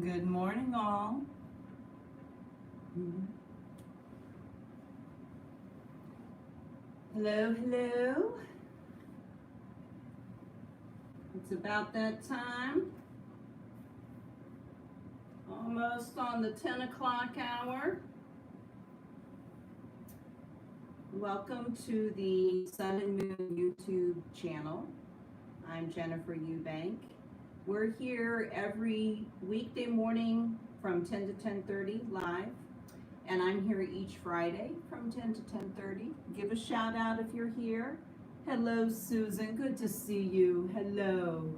Good morning, all. Hello, hello. It's about that time. Almost on the 10 o'clock hour. Welcome to the Sun and Moon YouTube channel. I'm Jennifer Eubank. We're here every weekday morning from 10 to 10:30 live, and I'm here each Friday from 10 to 10:30. Give a shout out if you're here. Hello, Susan. Good to see you. Hello.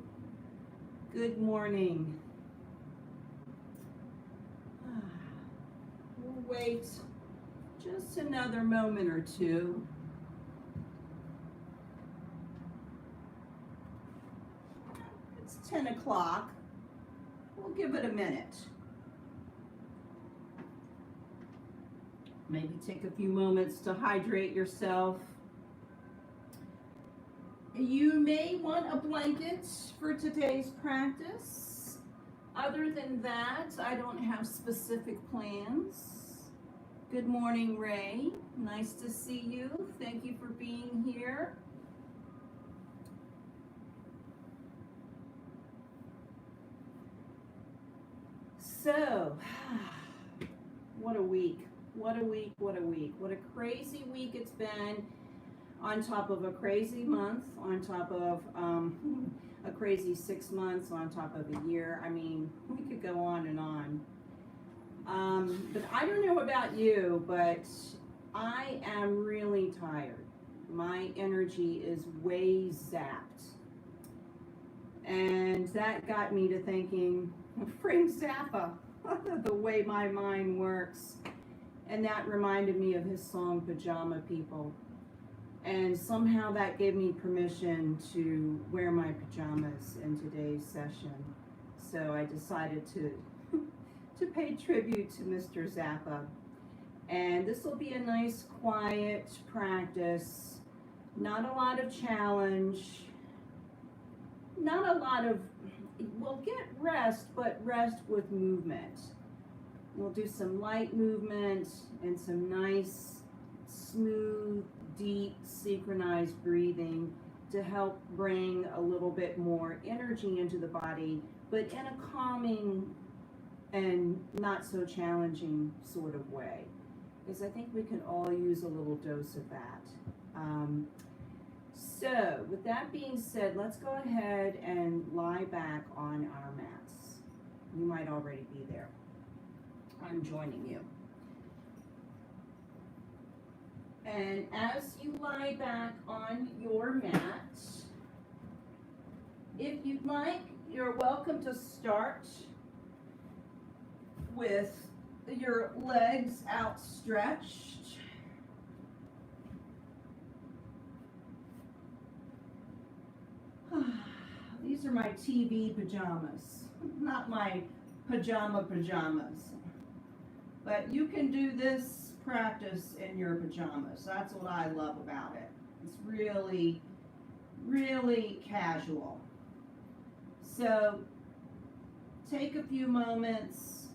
Good morning. We'll wait just another moment or two. It's 10 o'clock. We'll give it a minute. Maybe take a few moments to hydrate yourself. You may want a blanket for today's practice. Other than that, I don't have specific plans. Good morning, Ray. Nice to see you. Thank you for being here. So, what a week. What a week, what a week. What a crazy week it's been, on top of a crazy month, on top of a crazy 6 months, on top of a year. I mean, we could go on and on. But I don't know about you, but I am really tired. My energy is way zapped. And that got me to thinking, Frank Zappa, the way my mind works. And that reminded me of his song, Pajama People. And somehow that gave me permission to wear my pajamas in today's session. So I decided to pay tribute to Mr. Zappa. And this will be a nice, quiet practice. Not a lot of challenge. Not a lot of, we'll get rest, but rest with movement. We'll do some light movement and some nice, smooth, deep, synchronized breathing to help bring a little bit more energy into the body, but in a calming and not so challenging sort of way. Because I think we can all use a little dose of that. So, with that being said, let's go ahead and lie back on our mats. You might already be there. I'm joining you. And as you lie back on your mat, if you'd like, you're welcome to start with your legs outstretched. These are my TV pajamas, not my pajamas. But you can do this practice in your pajamas. That's what I love about it. It's really, really casual. So take a few moments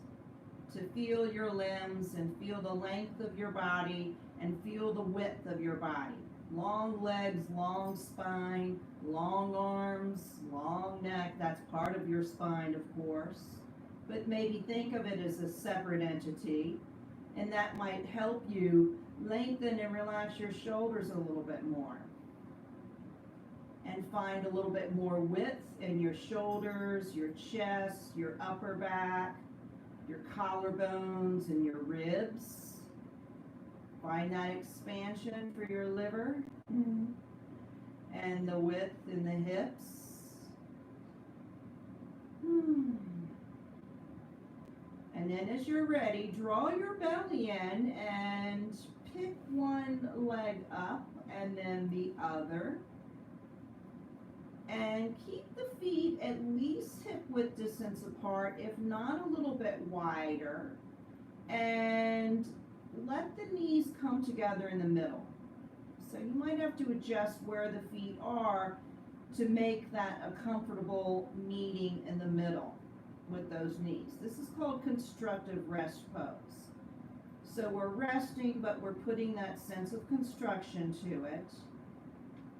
to feel your limbs and feel the length of your body and feel the width of your body. Long legs, long spine, long arms, long neck. That's part of your spine, of course. But maybe think of it as a separate entity, and that might help you lengthen and relax your shoulders a little bit more. And find a little bit more width in your shoulders, your chest, your upper back, your collarbones, and your ribs. Find that expansion for your liver and the width in the hips. And then as you're ready, draw your belly in and pick one leg up and then the other. And keep the feet at least hip width distance apart, if not a little bit wider. And let the knees come together in the middle. So you might have to adjust where the feet are to make that a comfortable meeting in the middle. with those knees. This is called constructive rest pose. So we're resting, but we're putting that sense of construction to it.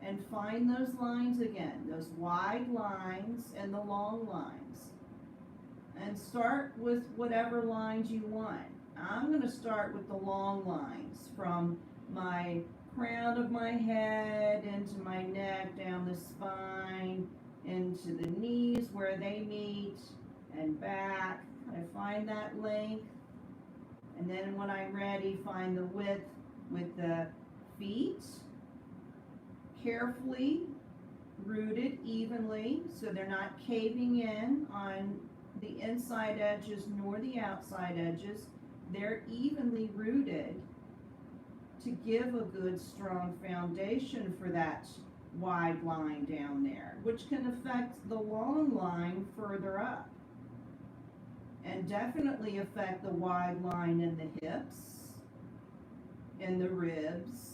And find those lines again, those wide lines and the long lines. And start with whatever lines you want. I'm going to start with the long lines from my crown of my head into my neck, down the spine, into the knees where they meet, and back. I find that length. And then when I'm ready, find the width with the feet. Carefully rooted evenly so they're not caving in on the inside edges nor the outside edges. They're evenly rooted to give a good strong foundation for that wide line down there, which can affect the long line further up and definitely affect the wide line in the hips, in the ribs,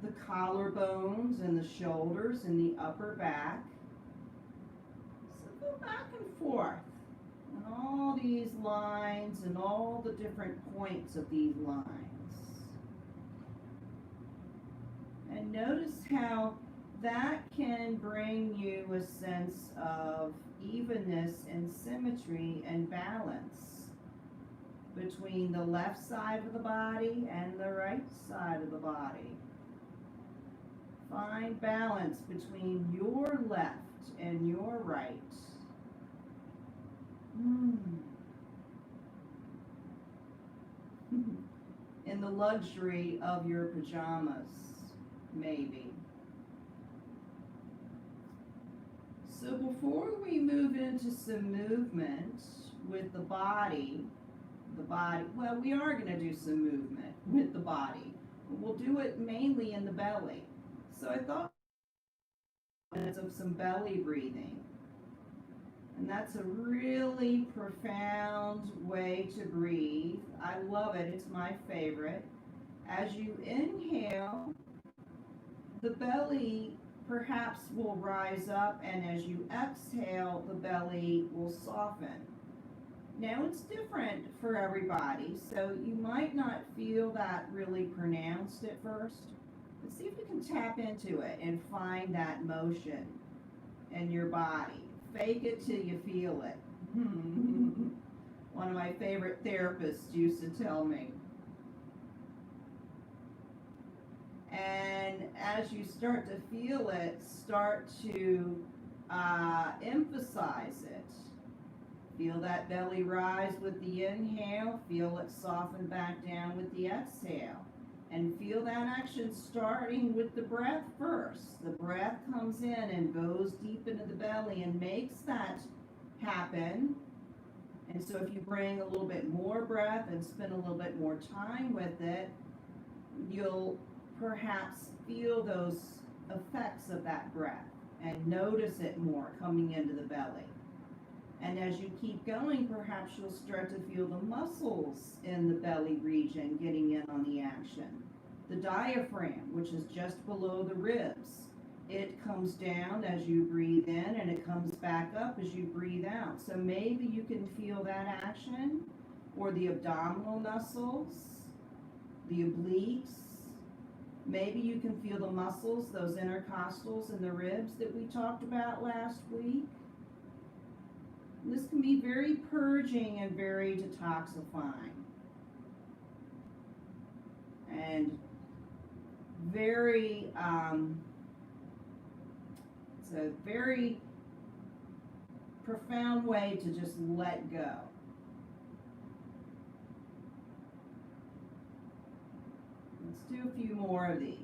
the collarbones and the shoulders and the upper back. So go back and forth on all these lines and all the different points of these lines. And notice how that can bring you a sense of evenness and symmetry and balance between the left side of the body and the right side of the body. Find balance between your left and your right. In the luxury of your pajamas, maybe. So before we move into some movement with the body, well, we are going to do some movement with the body. We'll do it mainly in the belly. So I thought of some belly breathing. And that's a really profound way to breathe. I love it. It's my favorite. As you inhale, the belly perhaps will rise up, and as you exhale, the belly will soften. Now it's different for everybody, so you might not feel that really pronounced at first. But see if you can tap into it and find that motion in your body. Fake it till you feel it. One of my favorite therapists used to tell me. And as you start to feel it, start to emphasize it. Feel that belly rise with the inhale. Feel it soften back down with the exhale. And feel that action starting with the breath first. The breath comes in and goes deep into the belly and makes that happen. And so if you bring a little bit more breath and spend a little bit more time with it, you'll perhaps feel those effects of that breath and notice it more coming into the belly. And as you keep going, perhaps you'll start to feel the muscles in the belly region getting in on the action. The diaphragm, which is just below the ribs, it comes down as you breathe in and it comes back up as you breathe out. So maybe you can feel that action, or the abdominal muscles, the obliques. Maybe you can feel the muscles, those intercostals in the ribs that we talked about last week. This can be very purging and very detoxifying. And very, it's a very profound way to just let go. Let's do a few more of these.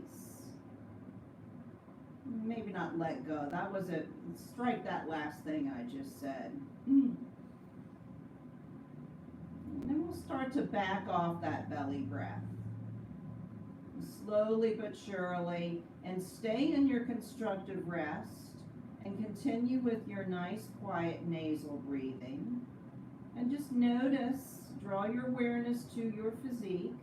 Maybe not let go. That was it. Strike that last thing I just said. And then we'll start to back off that belly breath. Slowly but surely. And stay in your constructive rest. And continue with your nice, quiet nasal breathing. And just notice, draw your awareness to your physique.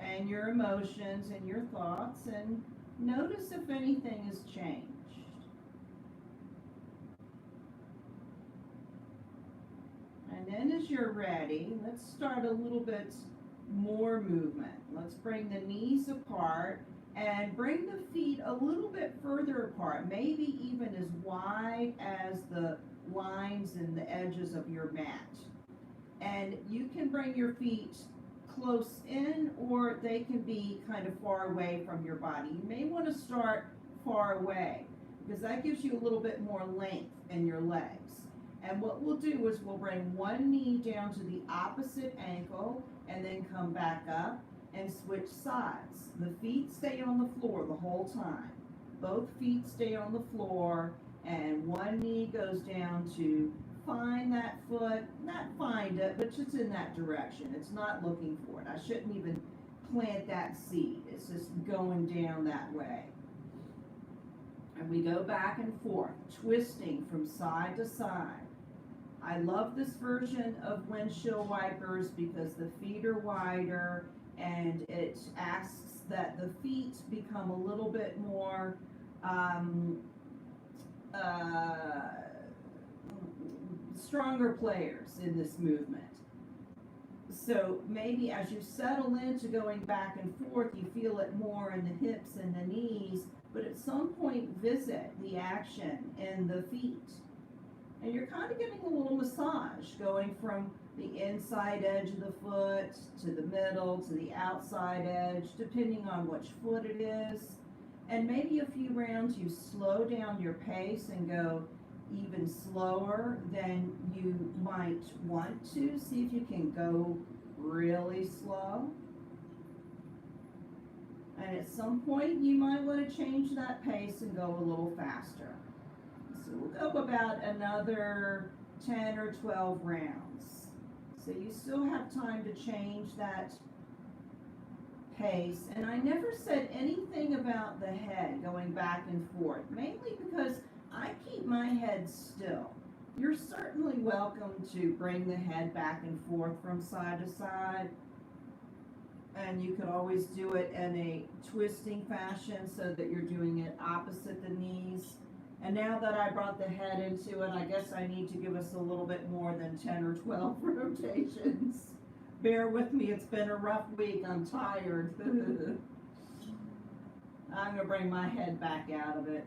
And your emotions and your thoughts, and notice if anything has changed. as you're ready, let's start a little bit more movement. Let's bring the knees apart and bring the feet a little bit further apart, maybe even as wide as the lines and the edges of your mat. And you can bring your feet close in, or they can be kind of far away from your body. You may want to start far away because that gives you a little bit more length in your legs. And what we'll do is we'll bring one knee down to the opposite ankle and then come back up and switch sides. The feet stay on the floor the whole time. Both feet stay on the floor, and one knee goes down to find that foot, not find it, but just in that direction. It's not looking for it. I shouldn't even plant that seed. It's just going down that way. And we go back and forth, twisting from side to side. I love this version of Windshield Wipers because the feet are wider, and it asks that the feet become a little bit more stronger players in this movement. So maybe as you settle into going back and forth, you feel it more in the hips and the knees, but at some point visit the action in the feet. And you're kind of getting a little massage going from the inside edge of the foot to the middle to the outside edge, depending on which foot it is. And maybe a few rounds you slow down your pace and go even slower than you might want to. See if you can go really slow. And at some point you might want to change that pace and go a little faster. So we'll go about another 10 or 12 rounds. So you still have time to change that pace. And I never said anything about the head going back and forth, mainly because I keep my head still. You're certainly welcome to bring the head back and forth from side to side. And you could always do it in a twisting fashion so that you're doing it opposite the knees. And now that I brought the head into it, I guess I need to give us a little bit more than 10 or 12 rotations. Bear with me, it's been a rough week, I'm tired. I'm going to bring my head back out of it.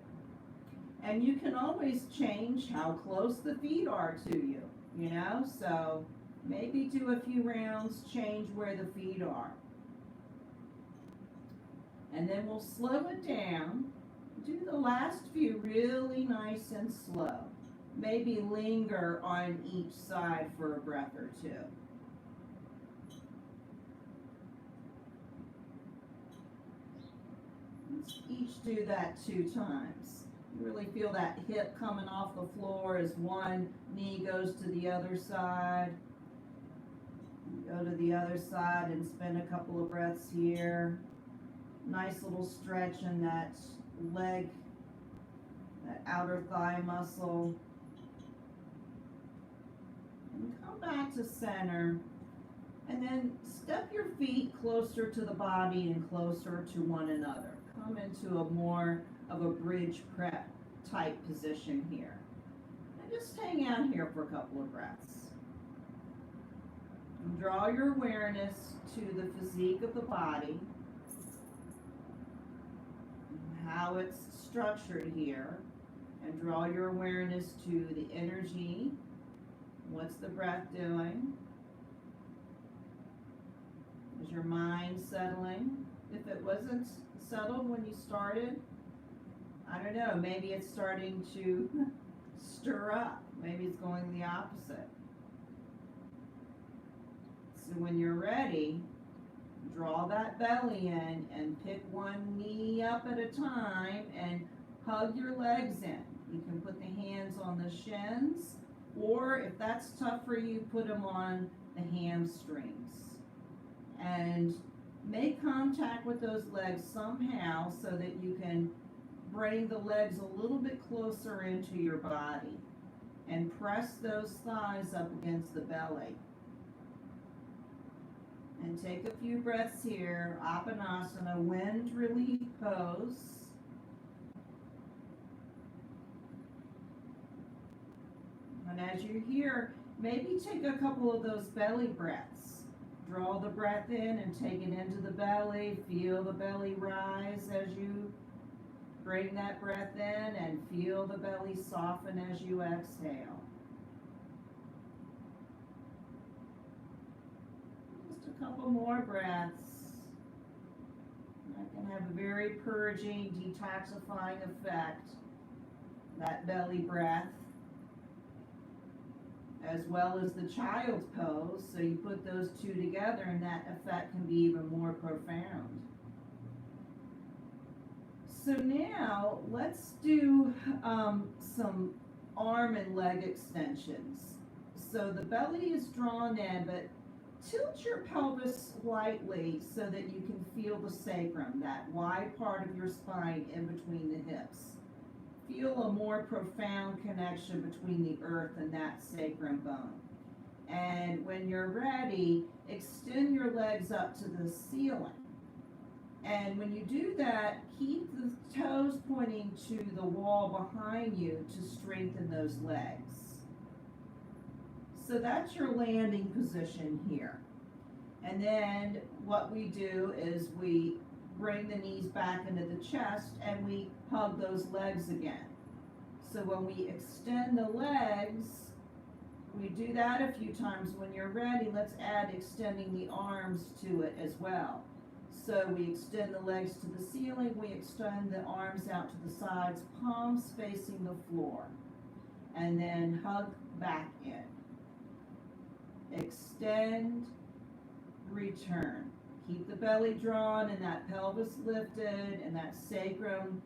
And you can always change how close the feet are to you, you know? So maybe do a few rounds, change where the feet are. And then we'll slow it down. Do the last few really nice and slow. Maybe linger on each side for a breath or two. Let's each do that 2 times. You really feel that hip coming off the floor as one knee goes to the other side. Go to the other side and spend a couple of breaths here. Nice little stretch in that leg, that outer thigh muscle. And come back to center. And then step your feet closer to the body and closer to one another. Come into a more of a bridge prep type position here. And just hang out here for a couple of breaths. And draw your awareness to the physique of the body, how it's structured here, and draw your awareness to the energy. What's the breath doing? Is your mind settling? If it wasn't settled when you started, I don't know, maybe it's starting to stir up. Maybe it's going the opposite. So when you're ready, draw that belly in and pick one knee up at a time and hug your legs in. You can put the hands on the shins, or if that's tough for you, put them on the hamstrings. And make contact with those legs somehow so that you can bring the legs a little bit closer into your body and press those thighs up against the belly. And take a few breaths here. Apanasana, wind relief pose. And as you're here, maybe take a couple of those belly breaths. Draw the breath in and take it into the belly. Feel the belly rise as you bring that breath in, and feel the belly soften as you exhale. Just a couple more breaths. That can have a very purging, detoxifying effect, that belly breath, as well as the child's pose. So you put those two together and that effect can be even more profound. So now let's do some arm and leg extensions. So the belly is drawn in, but tilt your pelvis slightly so that you can feel the sacrum, that wide part of your spine in between the hips. Feel a more profound connection between the earth and that sacrum bone. And when you're ready, extend your legs up to the ceiling. And when you do that, keep the toes pointing to the wall behind you to strengthen those legs. So that's your landing position here. And then what we do is we bring the knees back into the chest and we hug those legs again. So when we extend the legs, we do that a few times. When you're ready, let's add extending the arms to it as well. So we extend the legs to the ceiling, we extend the arms out to the sides, palms facing the floor, and then hug back in. Extend, return. Keep the belly drawn and that pelvis lifted and that sacrum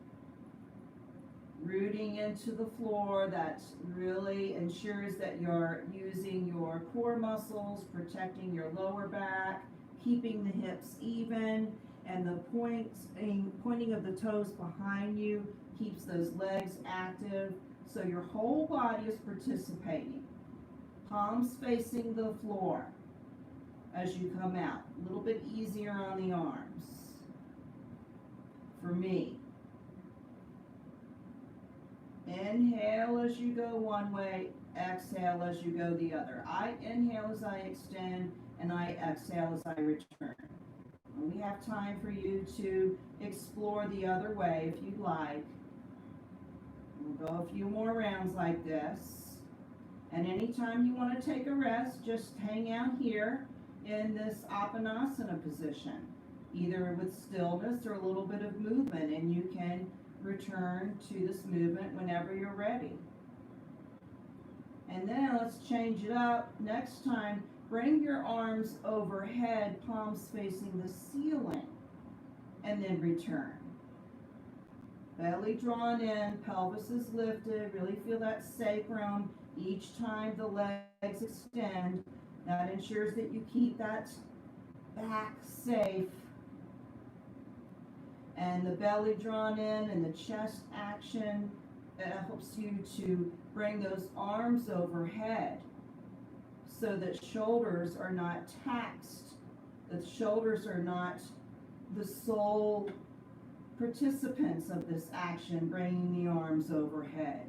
rooting into the floor. That really ensures that you're using your core muscles, protecting your lower back, keeping the hips even, and the pointing of the toes behind you keeps those legs active, so your whole body is participating. Palms facing the floor as you come out. A little bit easier on the arms for me. Inhale as you go one way, exhale as you go the other. I inhale as I extend, and I exhale as I return. And we have time for you to explore the other way if you'd like. We'll go a few more rounds like this. And anytime you want to take a rest, just hang out here in this Apanasana position, either with stillness or a little bit of movement, and you can return to this movement whenever you're ready. And then let's change it up. Next time, bring your arms overhead, palms facing the ceiling, and then return. Belly drawn in, pelvis is lifted. Really feel that sacrum each time the legs extend. That ensures that you keep that back safe. And the belly drawn in and the chest action, it helps you to bring those arms overhead so that shoulders are not taxed. The shoulders are not the sole participants of this action, bringing the arms overhead.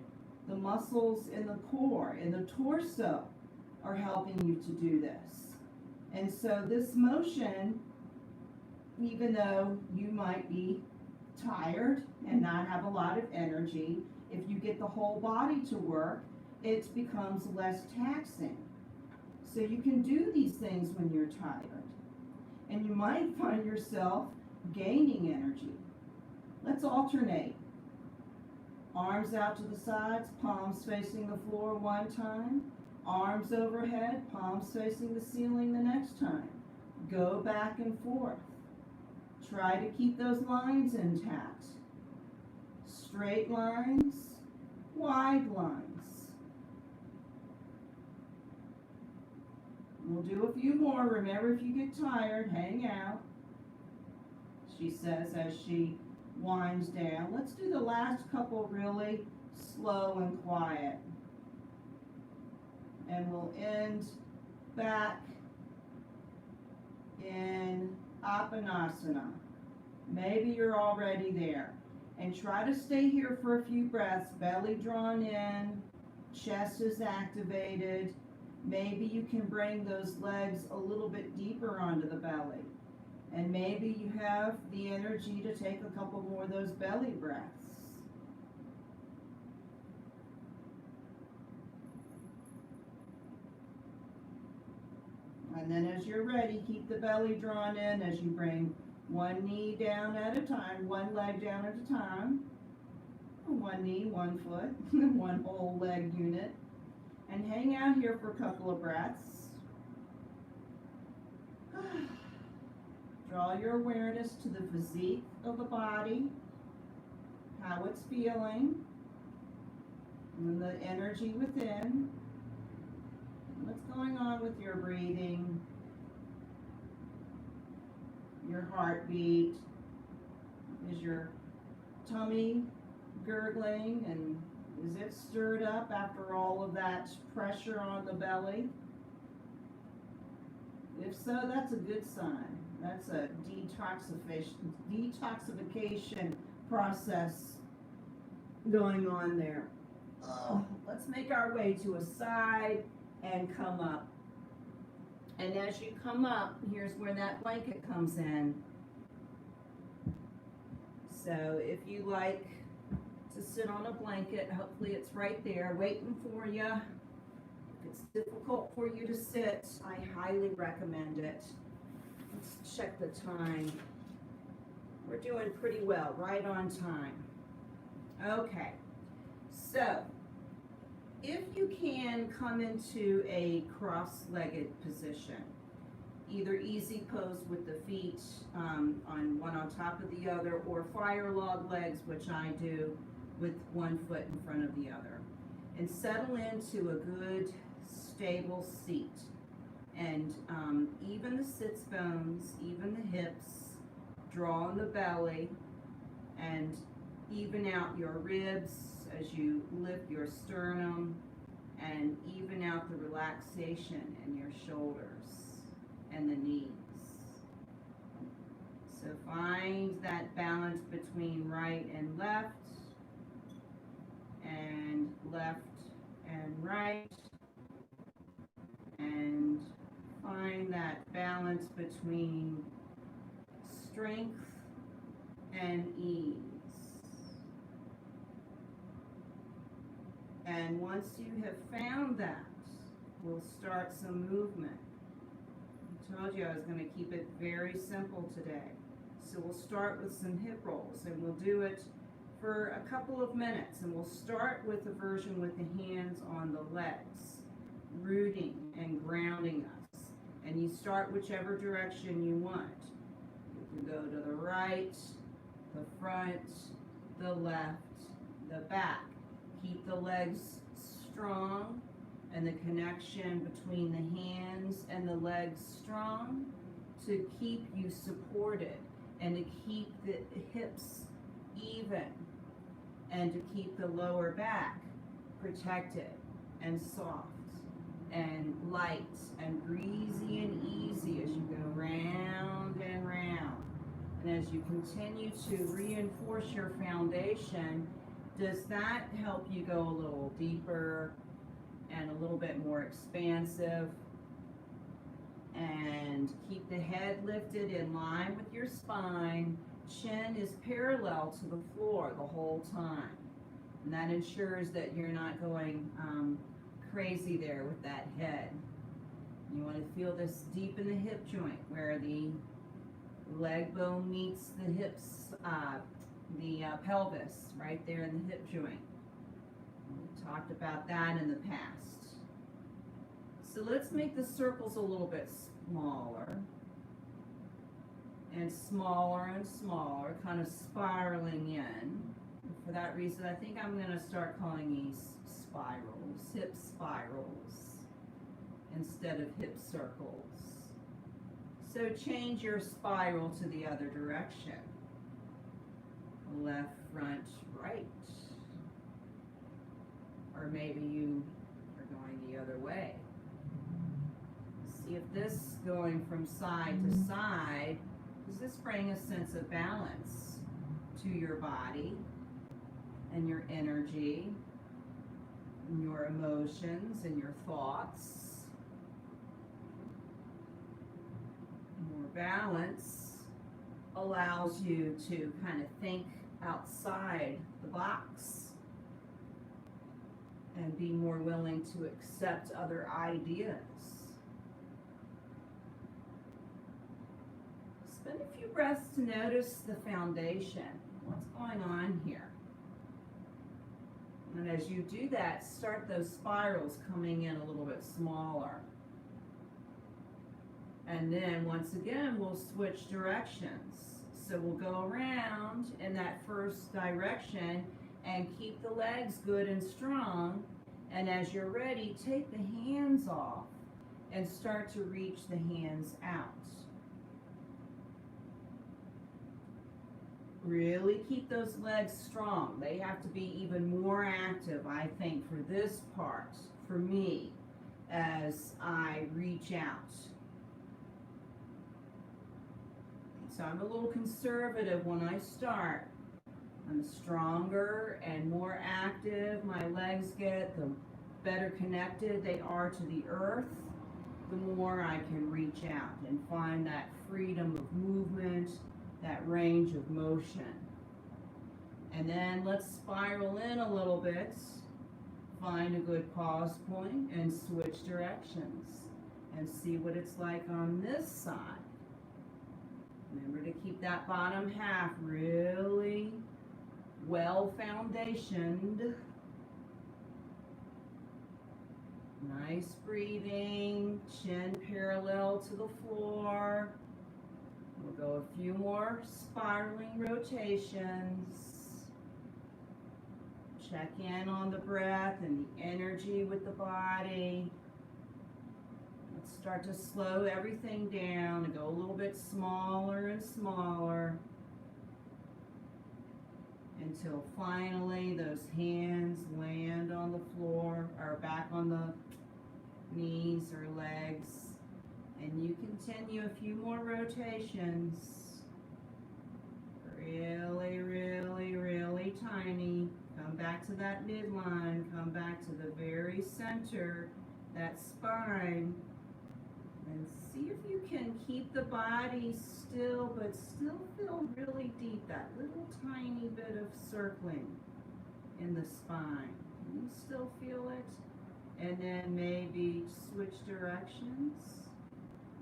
The muscles in the core, in the torso, are helping you to do this. And so this motion, even though you might be tired and not have a lot of energy, if you get the whole body to work, it becomes less taxing. So you can do these things when you're tired. And you might find yourself gaining energy. Let's alternate. Arms out to the sides, palms facing the floor one time. Arms overhead, palms facing the ceiling the next time. Go back and forth. Try to keep those lines intact. Straight lines, wide lines. We'll do a few more. Remember, if you get tired, hang out, she says as she winds down. Let's do the last couple really slow and quiet. And we'll end back in Apanasana. Maybe you're already there. And try to stay here for a few breaths. Belly drawn in, chest is activated. Maybe you can bring those legs a little bit deeper onto the belly. And maybe you have the energy to take a couple more of those belly breaths. And then as you're ready, keep the belly drawn in as you bring one knee down at a time, one leg down at a time. One knee, one foot, one whole leg unit. And hang out here for a couple of breaths. Draw your awareness to the physique of the body, how it's feeling, and the energy within. What's going on with your breathing, your heartbeat? Is your tummy gurgling, and is it stirred up after all of that pressure on the belly? If so, that's a good sign. That's a detoxification process going on there. Let's make our way to a side and come up. And as you come up, here's where that blanket comes in. So if you like to sit on a blanket, hopefully it's right there waiting for you. If it's difficult for you to sit, I highly recommend it. Let's check the time. We're doing pretty well, right on time. Okay, so if you can come into a cross-legged position, either easy pose with the feet on one on top of the other, or fire log legs, which I do with one foot in front of the other, and settle into a good stable seat. And even the sits bones, even the hips, draw in the belly, and even out your ribs as you lift your sternum, and even out the relaxation in your shoulders and the knees. So find that balance between right and left and right, and find that balance between strength and ease. And once you have found that, we'll start some movement. I told you I was going to keep it very simple today. So we'll start with some hip rolls, and we'll do it for a couple of minutes. And we'll start with the version with the hands on the legs, rooting and grounding us. And you start whichever direction you want. You can go to the right, the front, the left, the back. Keep the legs strong and the connection between the hands and the legs strong to keep you supported, and to keep the hips even, and to keep the lower back protected and soft and light and breezy and easy as you go round and round. And as you continue to reinforce your foundation, does that help you go a little deeper and a little bit more expansive? And keep the head lifted in line with your spine. Chin is parallel to the floor the whole time. And that ensures that you're not going crazy there with that head. You want to feel this deep in the hip joint where the leg bone meets the hips, the pelvis, right there in the hip joint. We talked about that in the past. So let's make the circles a little bit smaller and smaller and smaller, kind of spiraling in. For that reason, I think I'm going to start calling these spirals, hip spirals, instead of hip circles. So change your spiral to the other direction. Left, front, right. Or maybe you are going the other way. See if this going from side to side, does this bring a sense of balance to your body and your energy and your emotions and your thoughts? More balance allows you to kind of think outside the box and be more willing to accept other ideas. Spend a few breaths to notice the foundation. What's going on here? And as you do that, start those spirals coming in a little bit smaller. And then once again, we'll switch directions. So we'll go around in that first direction and keep the legs good and strong. And as you're ready, take the hands off and start to reach the hands out. Really keep those legs strong. They have to be even more active, I think, for this part, for me, as I reach out. So I'm a little conservative when I start. I'm stronger and more active. My legs get, the better connected they are to the earth, the more I can reach out and find that freedom of movement, that range of motion. And then let's spiral in a little bit, find a good pause point and switch directions and see what it's like on this side. Remember to keep that bottom half really well foundationed. Nice breathing, chin parallel to the floor. We'll go a few more spiraling rotations. Check in on the breath and the energy with the body. Let's start to slow everything down and go a little bit smaller and smaller until finally those hands land on the floor or back on the knees or legs. And you continue a few more rotations. Really, really, really tiny. Come back to that midline. Come back to the very center, that spine. And see if you can keep the body still, but still feel really deep. That little tiny bit of circling in the spine. Can you still feel it? And then maybe switch directions.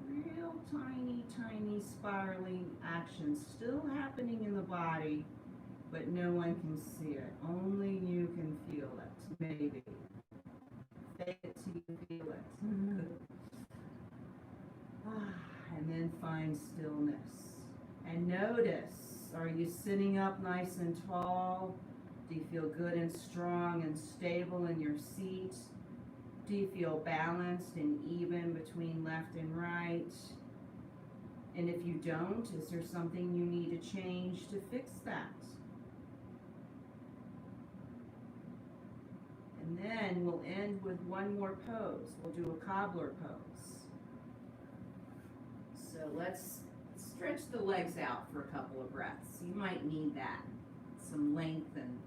Real tiny, tiny spiraling action still happening in the body, but no one can see it. Only you can feel it, maybe. Fake it till you feel it. And then find stillness. And notice, are you sitting up nice and tall? Do you feel good and strong and stable in your seat? Do you feel balanced and even between left and right? And if you don't, is there something you need to change to fix that? And then we'll end with one more pose. We'll do a cobbler pose. So let's stretch the legs out for a couple of breaths. You might need that, some length and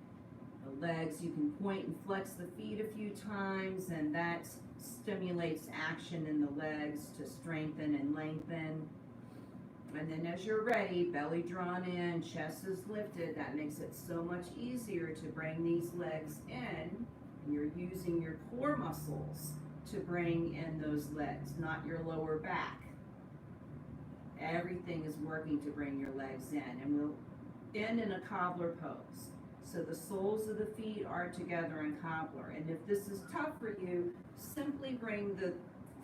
the legs. You can point and flex the feet a few times, and that stimulates action in the legs to strengthen and lengthen. And then as you're ready, belly drawn in, chest is lifted. That makes it so much easier to bring these legs in. And you're using your core muscles to bring in those legs, not your lower back. Everything is working to bring your legs in. And we'll end in a cobbler pose. So the soles of the feet are together in cobbler. And if this is tough for you, simply bring the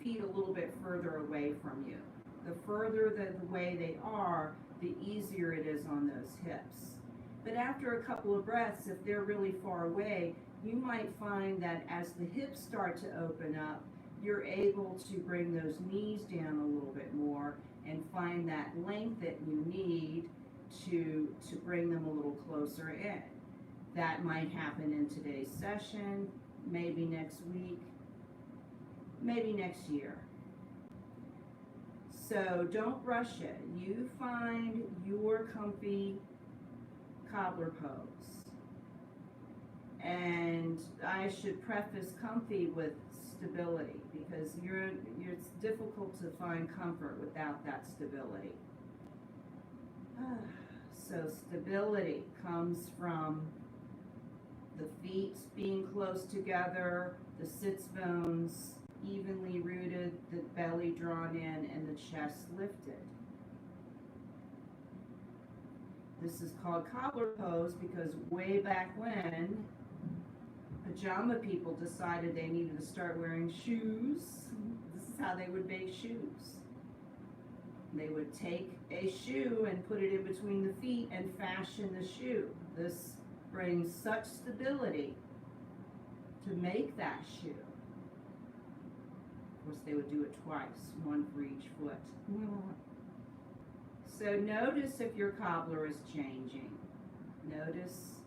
feet a little bit further away from you. The further the way they are, the easier it is on those hips. But after a couple of breaths, if they're really far away, you might find that as the hips start to open up, you're able to bring those knees down a little bit more and find that length that you need to bring them a little closer in. That might happen in today's session, maybe next week, maybe next year. So don't rush it. You find your comfy cobbler pose. And I should preface comfy with stability, because it's difficult to find comfort without that stability. So stability comes from the feet being close together, the sits bones evenly rooted, the belly drawn in, and the chest lifted. This is called Cobbler Pose because way back when, pajama people decided they needed to start wearing shoes. This is how they would make shoes. They would take a shoe and put it in between the feet and fashion the shoe. This brings such stability to make that shoe. Of course, they would do it twice, one for each foot. So notice if your cobbler is changing. Notice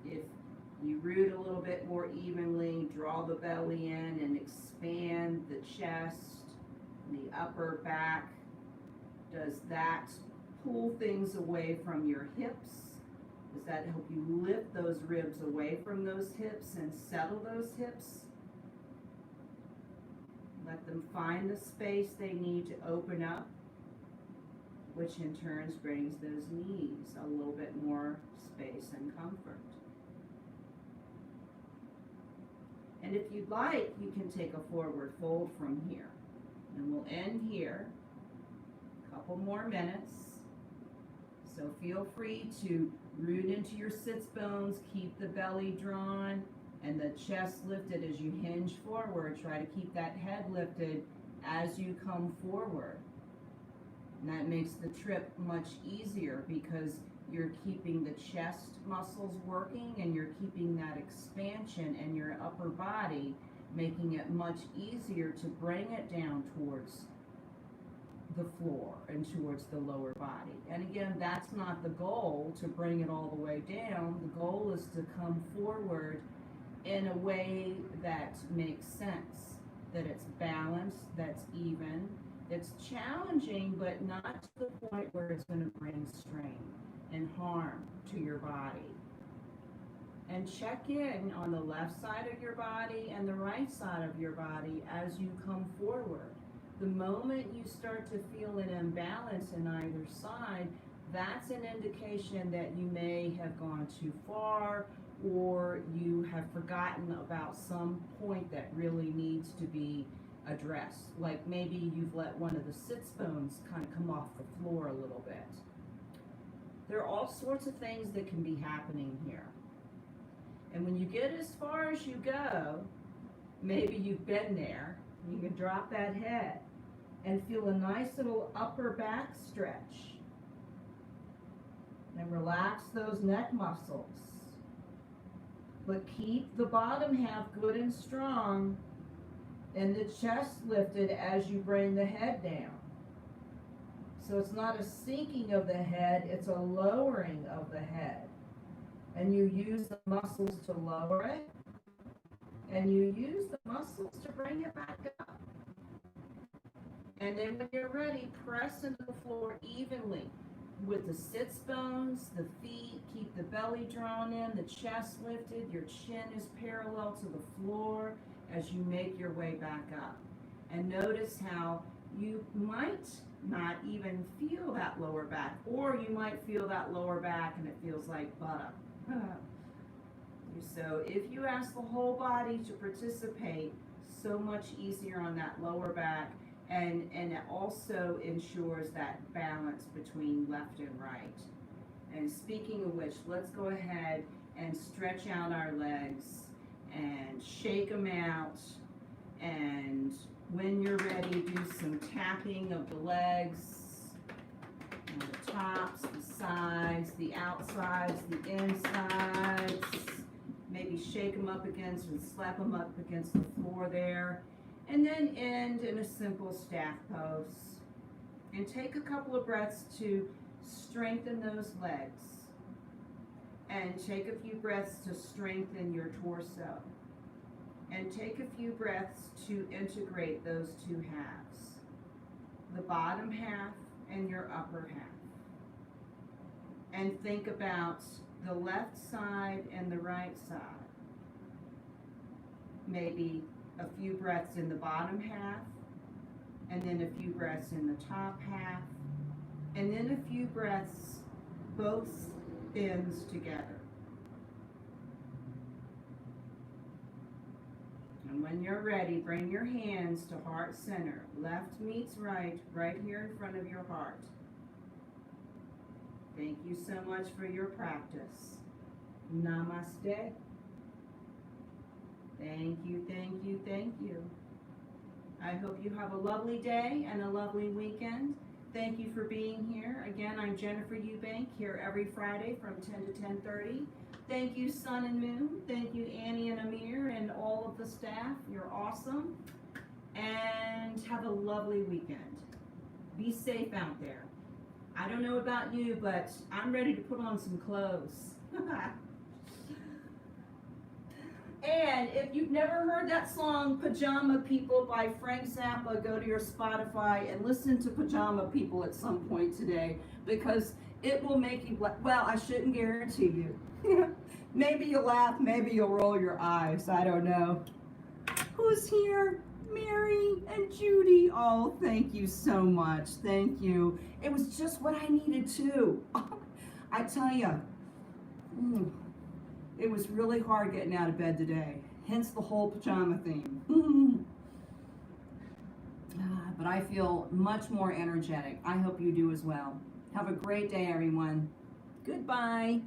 if you root a little bit more evenly, draw the belly in and expand the chest, the upper back. Does that pull things away from your hips? Does that help you lift those ribs away from those hips and settle those hips? Let them find the space they need to open up, which in turn brings those knees a little bit more space and comfort. And if you'd like, you can take a forward fold from here. And we'll end here. A couple more minutes. So feel free to root into your sits bones, keep the belly drawn and the chest lifted as you hinge forward. Try to keep that head lifted as you come forward. And that makes the trip much easier because you're keeping the chest muscles working and you're keeping that expansion in your upper body, making it much easier to bring it down towards the floor and towards the lower body. And again, that's not the goal, to bring it all the way down. The goal is to come forward in a way that makes sense, that it's balanced, that's even, that's challenging, but not to the point where it's going to bring strain and harm to your body. And check in on the left side of your body and the right side of your body as you come forward. The moment you start to feel an imbalance in either side, that's an indication that you may have gone too far, or you have forgotten about some point that really needs to be addressed. Like maybe you've let one of the sits bones kind of come off the floor a little bit. There are all sorts of things that can be happening here. And when you get as far as you go, maybe you've been there, you can drop that head and feel a nice little upper back stretch. And relax those neck muscles. But keep the bottom half good and strong and the chest lifted as you bring the head down. So it's not a sinking of the head, it's a lowering of the head. And you use the muscles to lower it, and you use the muscles to bring it back up. And then when you're ready, press into the floor evenly with the sits bones, the feet, keep the belly drawn in, the chest lifted, your chin is parallel to the floor as you make your way back up. And notice how you might not even feel that lower back, or you might feel that lower back and it feels like butter. So if you ask the whole body to participate, so much easier on that lower back, and it also ensures that balance between left and right. And speaking of which, let's go ahead and stretch out our legs and shake them out, and when you're ready, do some tapping of the legs, and the tops, the sides, the outsides, the insides. Maybe shake them up against and slap them up against the floor there. And then end in a simple staff pose. And take a couple of breaths to strengthen those legs. And take a few breaths to strengthen your torso. And take a few breaths to integrate those two halves. The bottom half and your upper half. And think about the left side and the right side. Maybe a few breaths in the bottom half, and then a few breaths in the top half, and then a few breaths both ends together. And when you're ready, bring your hands to heart center. Left meets right, right here in front of your heart. Thank you so much for your practice. Namaste. Thank you, thank you, thank you. I hope you have a lovely day and a lovely weekend. Thank you for being here. Again, I'm Jennifer Eubank, here every Friday from 10 to 10:30. Thank you, Sun and Moon. Thank you, Annie and Amir and all of the staff. You're awesome. And have a lovely weekend. Be safe out there. I don't know about you, but I'm ready to put on some clothes. And if you've never heard that song, Pajama People by Frank Zappa, go to your Spotify and listen to Pajama People at some point today, because it will make you, well, I shouldn't guarantee you. Maybe you'll laugh, maybe you'll roll your eyes, I don't know. Who's here? Mary and Judy. Oh, thank you so much. Thank you. It was just what I needed too. I tell you. It was really hard getting out of bed today, hence the whole pajama theme. But I feel much more energetic. I hope you do as well. Have a great day, everyone. Goodbye.